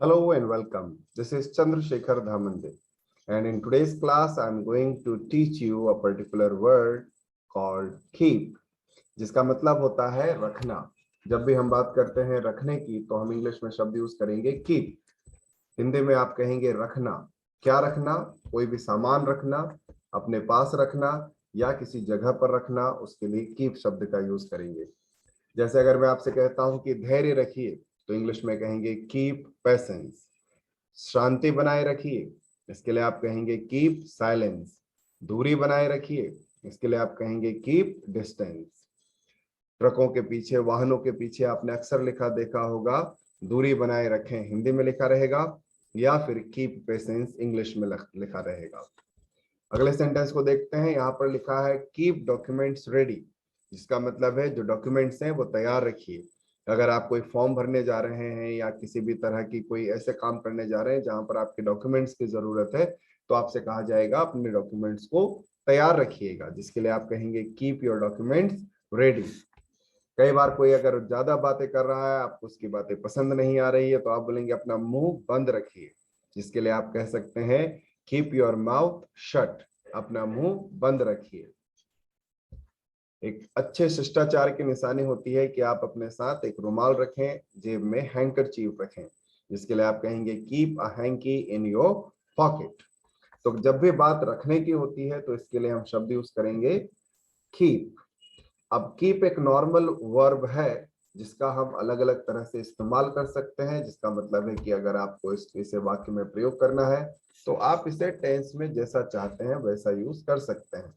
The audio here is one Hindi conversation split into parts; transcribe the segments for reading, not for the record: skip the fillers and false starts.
Hello and welcome. This is Chandrasekhar Dhamande. And in today's class, I'm going to teach you a particular word called keep, जिसका मतलब होता है रखना। जब भी हम बात करते हैं रखने की तो हम इंग्लिश में शब्द यूज करेंगे keep। हिंदी में आप कहेंगे रखना। क्या रखना? कोई भी सामान रखना, अपने पास रखना या किसी जगह पर रखना, उसके लिए keep शब्द का यूज करेंगे। जैसे अगर मैं आपसे कहता हूं कि धैर्य रखिए तो इंग्लिश में कहेंगे कीप पेशेंस। शांति बनाए रखिए, इसके लिए आप कहेंगे कीप साइलेंस। दूरी बनाए रखिए, इसके लिए आप कहेंगे कीप डिस्टेंस। ट्रकों के पीछे, वाहनों के पीछे आपने अक्सर लिखा देखा होगा, दूरी बनाए रखें हिंदी में लिखा रहेगा, या फिर कीप पेशेंस इंग्लिश में लिखा रहेगा। अगले सेंटेंस को देखते हैं। यहाँ पर लिखा है कीप डॉक्यूमेंट्स रेडी, जिसका मतलब है जो डॉक्यूमेंट्स हैं वो तैयार रखिए। अगर आप कोई फॉर्म भरने जा रहे हैं या किसी भी तरह की कोई ऐसे काम करने जा रहे हैं जहां पर आपके डॉक्यूमेंट्स की जरूरत है, तो आपसे कहा जाएगा अपने डॉक्यूमेंट्स को तैयार रखिएगा, जिसके लिए आप कहेंगे कीप योर डॉक्यूमेंट्स रेडी। कई बार कोई अगर ज्यादा बातें कर रहा है, आपको उसकी बातें पसंद नहीं आ रही है, तो आप बोलेंगे अपना मुंह बंद रखिए, जिसके लिए आप कह सकते हैं कीप योर माउथ शट, अपना मुंह बंद रखिए। एक अच्छे शिष्टाचार की निशानी होती है कि आप अपने साथ एक रुमाल रखें, जेब में हैंकरचीफ रखें, जिसके लिए आप कहेंगे keep a hanky in your pocket. तो जब भी बात रखने की होती है तो इसके लिए हम शब्द यूज करेंगे कीप। अब कीप एक नॉर्मल वर्ब है जिसका हम अलग अलग तरह से इस्तेमाल कर सकते हैं, जिसका मतलब है कि अगर आपको इसे वाक्य में प्रयोग करना है तो आप इसे टेंस में जैसा चाहते हैं वैसा यूज कर सकते हैं।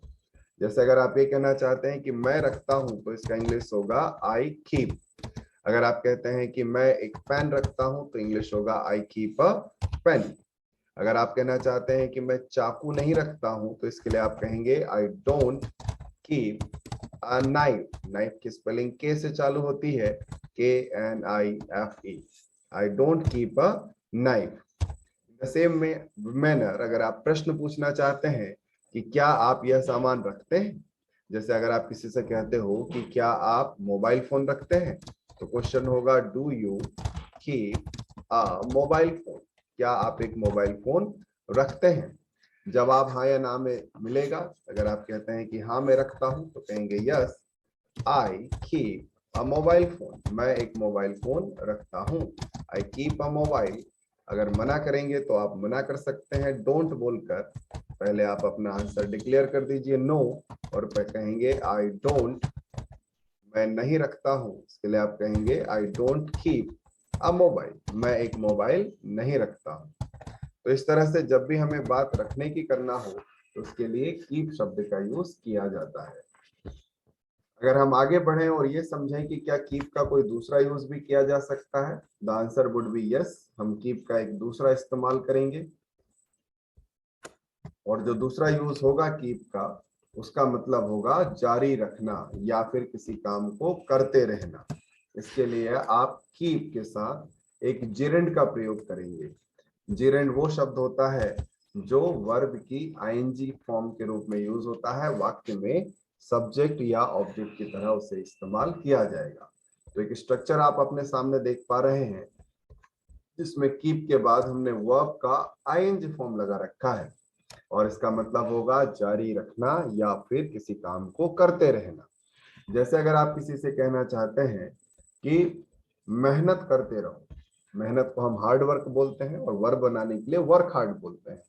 जैसे अगर आप ये कहना चाहते हैं कि मैं रखता हूं तो इसका इंग्लिश होगा आई कीप। अगर आप कहते हैं कि मैं एक पेन रखता हूं तो इंग्लिश होगा आई कीप अ पेन। अगर आप कहना चाहते हैं कि मैं चाकू नहीं रखता हूं तो इसके लिए आप कहेंगे I don't keep a knife. Knife की स्पेलिंग के से चालू होती है, KNIFE। I don't keep a knife. Same manner अगर आप प्रश्न पूछना चाहते हैं कि क्या आप यह सामान रखते हैं, जैसे अगर आप किसी से कहते हो कि क्या आप मोबाइल फोन रखते हैं, तो क्वेश्चन होगा do you keep a mobile phone. क्या आप एक मोबाइल फोन रखते हैं? जवाब हाँ या ना में मिलेगा। अगर आप कहते हैं कि हाँ मैं रखता हूं तो कहेंगे yes I keep a mobile phone, मैं एक मोबाइल फोन रखता हूं। I keep a mobile. अगर मना करेंगे तो आप मना कर सकते हैं डोंट बोलकर। पहले आप अपना आंसर डिक्लेयर कर दीजिए नो, और फिर कहेंगे आई डोंट, मैं नहीं रखता हूं, इसके लिए आप कहेंगे I don't keep a mobile, मैं एक मोबाइल नहीं रखता हूं। तो इस तरह से जब भी हमें बात रखने की करना हो तो उसके लिए कीप शब्द का यूज किया जाता है। अगर हम आगे बढ़ें और ये समझें कि क्या कीप का कोई दूसरा यूज भी किया जा सकता है, the answer would be yes. हम कीप का एक दूसरा इस्तेमाल करेंगे, और जो दूसरा यूज होगा कीप का, उसका मतलब होगा जारी रखना या फिर किसी काम को करते रहना। इसके लिए आप कीप के साथ एक जिरेंड का प्रयोग करेंगे। जिरेंड वो शब्द होता है जो वर्ब की आईएनजी फॉर्म के रूप में यूज होता है, वाक्य में सब्जेक्ट या ऑब्जेक्ट की तरह उसे इस्तेमाल किया जाएगा। तो एक स्ट्रक्चर आप अपने सामने देख पा रहे हैं, जिसमें कीप के बाद हमने वर्ब का आईएनजी फॉर्म लगा रखा है, और इसका मतलब होगा जारी रखना या फिर किसी काम को करते रहना। जैसे अगर आप किसी से कहना चाहते हैं कि मेहनत करते रहो, मेहनत को हम हार्ड वर्क बोलते हैं और वर्ब बनाने के लिए वर्क हार्ड बोलते हैं।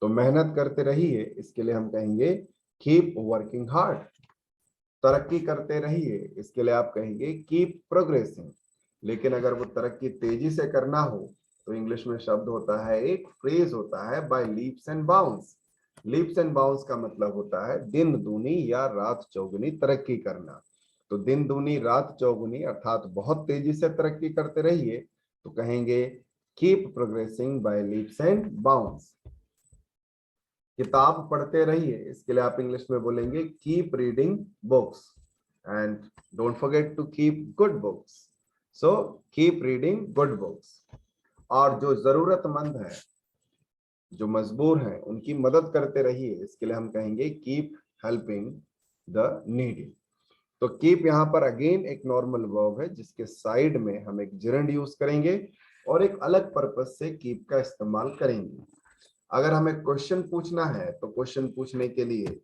तो मेहनत करते रहिए, इसके लिए हम कहेंगे कीप वर्किंग हार्ड। तरक्की करते रहिए, इसके लिए आप कहेंगे कीप प्रोग्रेसिंग। लेकिन अगर वो तरक्की तेजी से करना हो तो इंग्लिश में शब्द होता है, एक फ्रेज होता है by leaps and bounds. Leaps and bounds का मतलब होता है दिन दूनी या रात चौगुनी तरक्की करना। तो दिन दूनी रात चौगुनी अर्थात बहुत तेजी से तरक्की करते रहिए, तो कहेंगे keep progressing by leaps and bounds. किताब पढ़ते रहिए, इसके लिए आप इंग्लिश में बोलेंगे keep reading books, and don't forget to keep good books. So keep reading good books. और जो जरूरतमंद है, जो मजबूर हैं, उनकी मदद करते रहिए, इसके लिए हम कहेंगे कीप हेल्पिंग द नीडी। तो कीप यहाँ पर अगेन एक नॉर्मल वर्ब है जिसके साइड में हम एक जिरेंड यूज करेंगे, और एक अलग पर्पज से कीप का इस्तेमाल करेंगे। अगर हमें क्वेश्चन पूछना है तो क्वेश्चन पूछने के लिए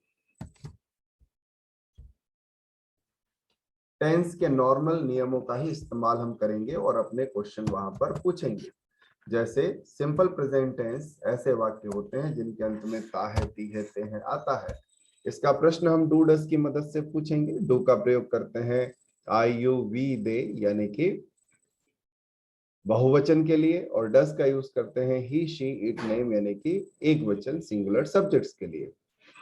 टेंस के नॉर्मल नियमों का ही इस्तेमाल हम करेंगे और अपने क्वेश्चन वहां पर पूछेंगे। जैसे सिंपल प्रेजेंट टेंस ऐसे वाक्य होते हैं जिनके अंत में ता है, ती है, ते है आता है। इसका प्रश्न हम डू डस की मदद से पूछेंगे। डू का प्रयोग करते हैं आई यू वी दे यानी कि बहुवचन के लिए, और डस का यूज करते हैं ही शी इट नेम यानी कि एक वचन सिंगुलर सब्जेक्ट्स के लिए।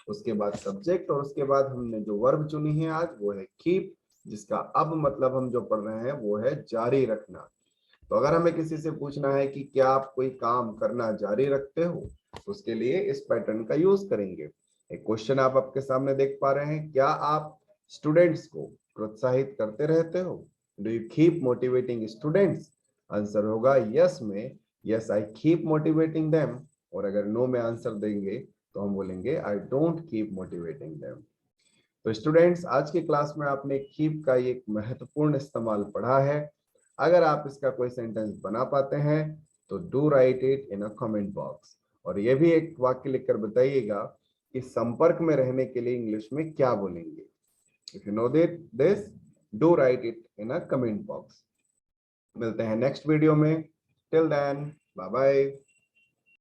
उसके बाद सब्जेक्ट, और उसके बाद हमने जो वर्ब चुनी है आज वो है कीप, जिसका अब मतलब हम जो पढ़ रहे हैं वो है जारी रखना। तो अगर हमें किसी से पूछना है कि क्या आप कोई काम करना जारी रखते हो, तो उसके लिए इस पैटर्न का यूज करेंगे। एक क्वेश्चन आप आपके सामने देख पा रहे हैं, क्या आप स्टूडेंट्स को प्रोत्साहित करते रहते हो? Do you keep motivating students? Answer होगा यस में, yes I keep motivating them. और अगर नो में आंसर देंगे तो हम बोलेंगे I don't keep motivating them. तो स्टूडेंट्स, आज की क्लास में आपने कीप का एक महत्वपूर्ण इस्तेमाल पढ़ा है। अगर आप इसका कोई सेंटेंस बना पाते हैं तो do write it in a comment box, और ये भी एक वाक्य लिखकर बताइएगा कि संपर्क में रहने के लिए इंग्लिश में क्या बोलेंगे। If you know this, do write it in a comment box. मिलते हैं नेक्स्ट वीडियो में। Till then, bye bye.